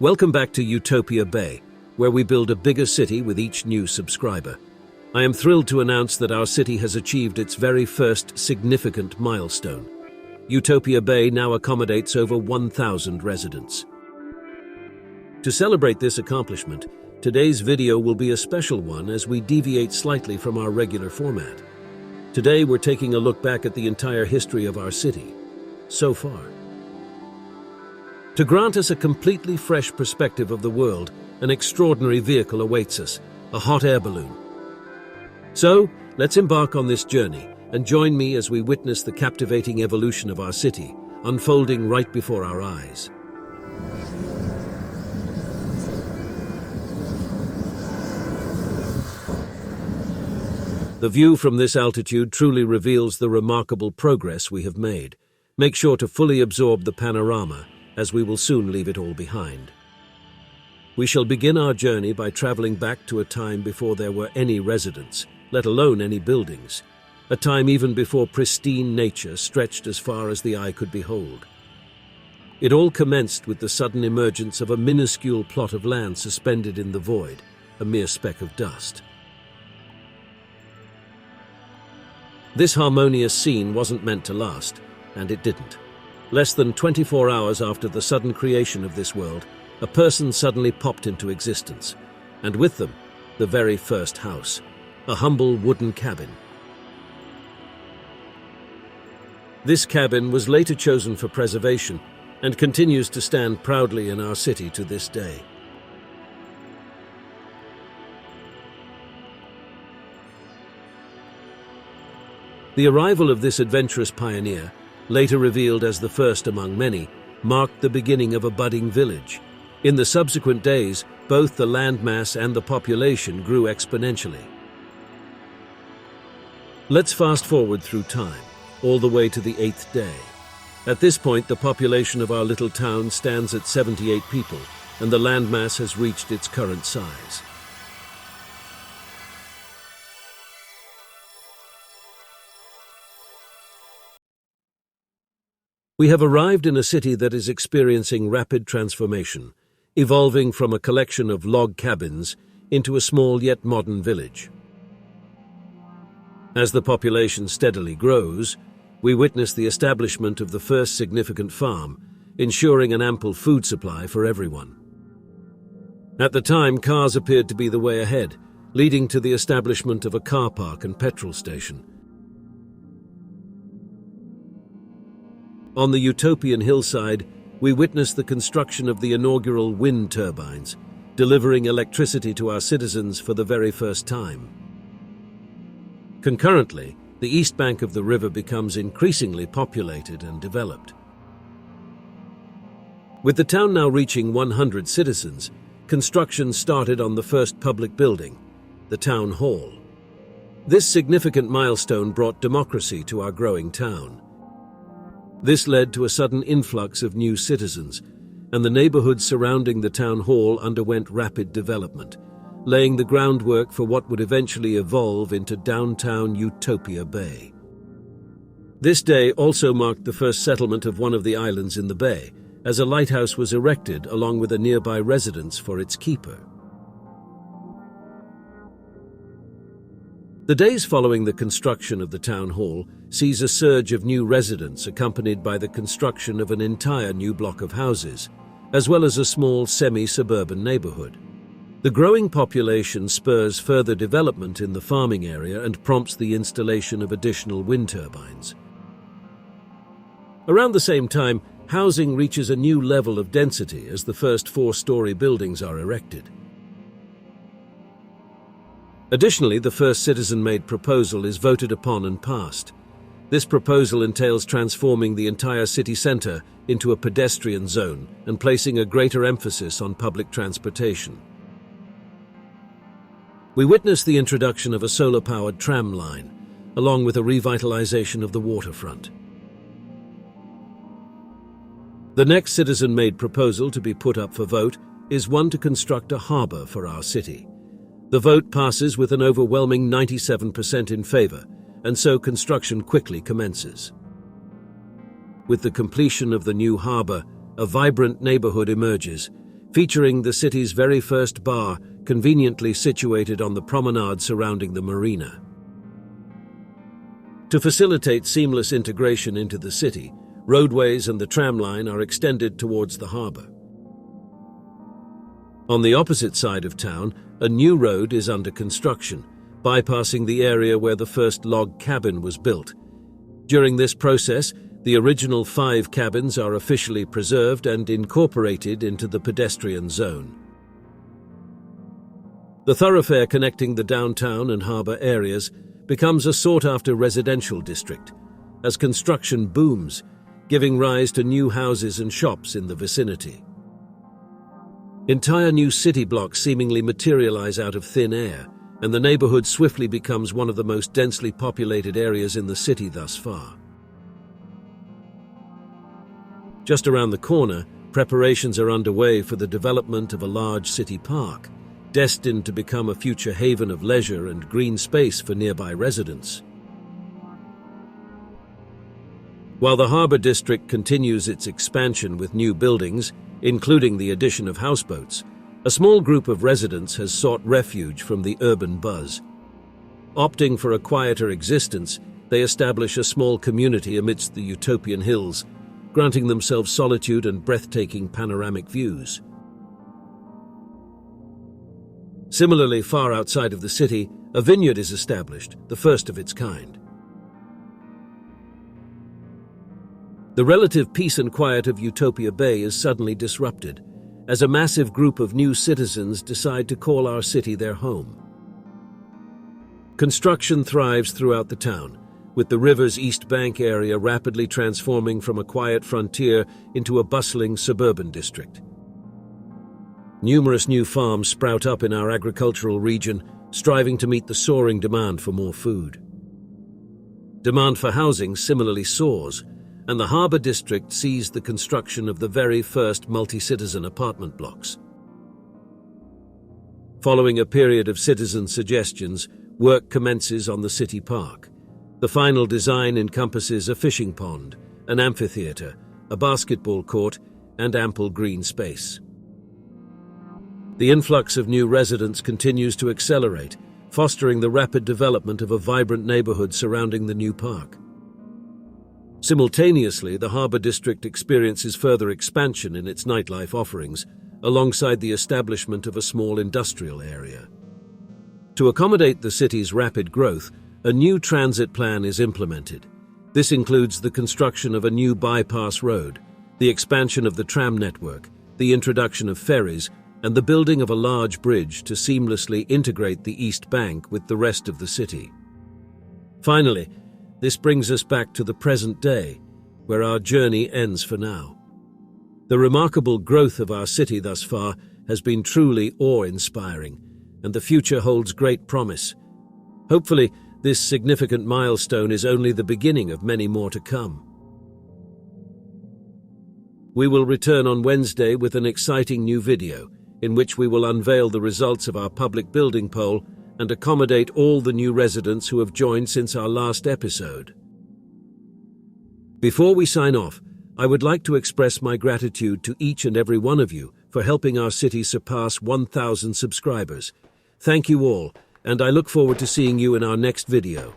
Welcome back to Youtopia Bay, where we build a bigger city with each new subscriber. I am thrilled to announce that our city has achieved its very first significant milestone. Youtopia Bay now accommodates over 1,000 residents. To celebrate this accomplishment, today's video will be a special one as we deviate slightly from our regular format. Today we're taking a look back at the entire history of our city, so far. To grant us a completely fresh perspective of the world, an extraordinary vehicle awaits us, a hot air balloon. So, let's embark on this journey and join me as we witness the captivating evolution of our city, unfolding right before our eyes. The view from this altitude truly reveals the remarkable progress we have made. Make sure to fully absorb the panorama, as we will soon leave it all behind. We shall begin our journey by traveling back to a time before there were any residents, let alone any buildings, a time even before pristine nature stretched as far as the eye could behold. It all commenced with the sudden emergence of a minuscule plot of land suspended in the void, a mere speck of dust. This harmonious scene wasn't meant to last, and it didn't. Less than 24 hours after the sudden creation of this world, a person suddenly popped into existence, and with them, the very first house, a humble wooden cabin. This cabin was later chosen for preservation and continues to stand proudly in our city to this day. The arrival of this adventurous pioneer, later revealed as the first among many, marked the beginning of a budding village. In the subsequent days, both the landmass and the population grew exponentially. Let's fast forward through time, all the way to the 8th day. At this point, the population of our little town stands at 78 people, and the landmass has reached its current size. We have arrived in a city that is experiencing rapid transformation, evolving from a collection of log cabins into a small yet modern village. As the population steadily grows, we witness the establishment of the first significant farm, ensuring an ample food supply for everyone. At the time, cars appeared to be the way ahead, leading to the establishment of a car park and petrol station. On the utopian hillside, we witnessed the construction of the inaugural wind turbines, delivering electricity to our citizens for the very first time. Concurrently, the east bank of the river becomes increasingly populated and developed. With the town now reaching 100 citizens, construction started on the first public building, the town hall. This significant milestone brought democracy to our growing town. This led to a sudden influx of new citizens, and the neighborhoods surrounding the town hall underwent rapid development, laying the groundwork for what would eventually evolve into downtown Youtopia Bay. This day also marked the first settlement of one of the islands in the bay, as a lighthouse was erected along with a nearby residence for its keeper. The days following the construction of the town hall sees a surge of new residents accompanied by the construction of an entire new block of houses, as well as a small semi-suburban neighborhood. The growing population spurs further development in the farming area and prompts the installation of additional wind turbines. Around the same time, housing reaches a new level of density as the first 4-story buildings are erected. Additionally, the first citizen-made proposal is voted upon and passed. This proposal entails transforming the entire city center into a pedestrian zone and placing a greater emphasis on public transportation. We witness the introduction of a solar-powered tram line, along with a revitalization of the waterfront. The next citizen-made proposal to be put up for vote is one to construct a harbor for our city. The vote passes with an overwhelming 97% in favor, and so construction quickly commences. With the completion of the new harbor, a vibrant neighborhood emerges, featuring the city's very first bar, conveniently situated on the promenade surrounding the marina. To facilitate seamless integration into the city, roadways and the tram line are extended towards the harbour. On the opposite side of town, a new road is under construction, bypassing the area where the first log cabin was built. During this process, the original 5 cabins are officially preserved and incorporated into the pedestrian zone. The thoroughfare connecting the downtown and harbour areas becomes a sought-after residential district, as construction booms, giving rise to new houses and shops in the vicinity. Entire new city blocks seemingly materialize out of thin air, and the neighborhood swiftly becomes one of the most densely populated areas in the city thus far. Just around the corner, preparations are underway for the development of a large city park, destined to become a future haven of leisure and green space for nearby residents. While the harbour district continues its expansion with new buildings, including the addition of houseboats, a small group of residents has sought refuge from the urban buzz. Opting for a quieter existence, they establish a small community amidst the utopian hills, granting themselves solitude and breathtaking panoramic views. Similarly, far outside of the city, a vineyard is established, the first of its kind. The relative peace and quiet of Youtopia Bay is suddenly disrupted, as a massive group of new citizens decide to call our city their home. Construction thrives throughout the town, with the river's East Bank area rapidly transforming from a quiet frontier into a bustling suburban district. Numerous new farms sprout up in our agricultural region, striving to meet the soaring demand for more food. Demand for housing similarly soars, and the harbour district sees the construction of the very first multi-citizen apartment blocks. Following a period of citizen suggestions, work commences on the city park. The final design encompasses a fishing pond, an amphitheatre, a basketball court, and ample green space. The influx of new residents continues to accelerate, fostering the rapid development of a vibrant neighbourhood surrounding the new park. Simultaneously, the harbour district experiences further expansion in its nightlife offerings, alongside the establishment of a small industrial area. To accommodate the city's rapid growth, a new transit plan is implemented. This includes the construction of a new bypass road, the expansion of the tram network, the introduction of ferries, and the building of a large bridge to seamlessly integrate the East Bank with the rest of the city. Finally, this brings us back to the present day, where our journey ends for now. The remarkable growth of our city thus far has been truly awe-inspiring, and the future holds great promise. Hopefully, this significant milestone is only the beginning of many more to come. We will return on Wednesday with an exciting new video, in which we will unveil the results of our public building poll and accommodate all the new residents who have joined since our last episode. Before we sign off, I would like to express my gratitude to each and every one of you for helping our city surpass 1,000 subscribers. Thank you all, and I look forward to seeing you in our next video.